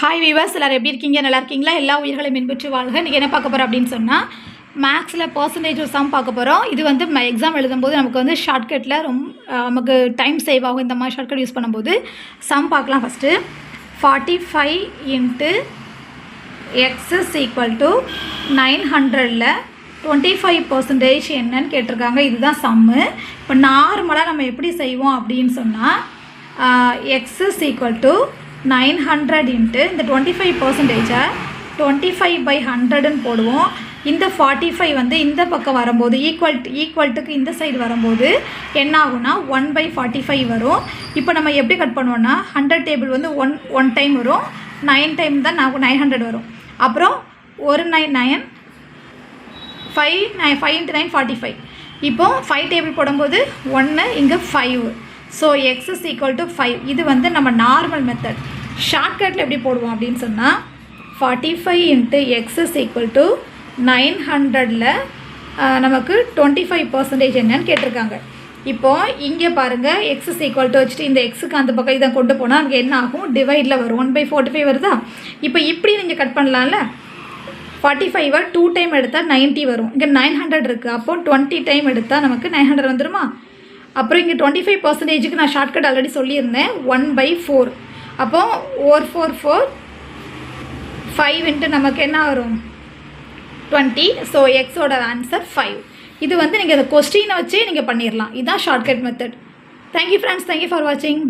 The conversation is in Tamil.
ஹாய் வீவர்ஸ், எல்லோரும் எப்படி இருக்கீங்க? நல்லா இருக்கீங்களா? எல்லா உயிர்களையும் மின்பற்றி வாழ்க. இன்றைக்கி என்ன பார்க்க போகிறோம் அப்படின்னு சொன்னால், மேக்ஸில் பர்சன்டேஜ் ஒரு சம் பார்க்க போகிறோம். இது வந்து எக்ஸாம் எழுதும்போது நமக்கு வந்து ஷார்ட்கட்டில் நமக்கு டைம் சேவ் ஆகும். இந்த மாதிரி ஷார்ட்கட் யூஸ் பண்ணும்போது சம் பார்க்கலாம். ஃபஸ்ட்டு 45 × x = 900ல் 25% என்னன்னு கேட்டிருக்காங்க. இதுதான் சம்மு. இப்போ நார்மலாக நம்ம எப்படி செய்வோம் அப்படின்னு சொன்னால், x = 900 × இந்த 25%, 25/100ன்னு போடுவோம். இந்த 45 வந்து இந்த பக்கம் வரும்போது ஈக்குவல்ட்டுக்கு இந்த சைடு வரும்போது என்ன ஆகும்னா 1/45 வரும். இப்போ நம்ம எப்படி கட் பண்ணுவோம்னா, 100 டேபிள் வந்து ஒன் டைம் வரும், 9 டைம் தான் 900 வரும். அப்புறம் ஒரு 9 5 × 9 45. இப்போது 5 டேபிள் போடும்போது 1, இங்கே 5. So x = 5. இது வந்து நம்ம நார்மல் மெத்தட். ஷார்ட்கட்டில் எப்படி போடுவோம் அப்படின்னு சொன்னால், 45 × x = 900ல் நமக்கு 25% என்னன்னு கேட்டிருக்காங்க. இப்போது இங்கே பாருங்கள், x = வச்சுட்டு இந்த எக்ஸுக்கு அந்த பக்கம் இதை கொண்டு போனால் நமக்கு என்ன ஆகும்? டிவைடில் வரும். 1/45 வருதா? இப்போ இப்படி நீங்கள் கட் பண்ணலாம்ல. 45 2 டைம் எடுத்தால் 90 வரும். இங்கே 900 இருக்குது. அப்போது 20 டைம் எடுத்தால் நமக்கு 900 வந்துடுமா? அப்புறம் இங்கே 25%க்கு நான் ஷார்ட்கட் ஆல்ரெடி சொல்லியிருந்தேன், 1/4. அப்போது 4 4 4 5 நமக்கு என்ன வரும்? 20. ஸோ எக்ஸோட ஆன்சர் 5. இது வந்து நீங்கள் அந்த கொஸ்டினை வச்சே நீங்கள் பண்ணிடலாம். இதுதான் shortcut method. Thank you friends, thank you for வாட்சிங்.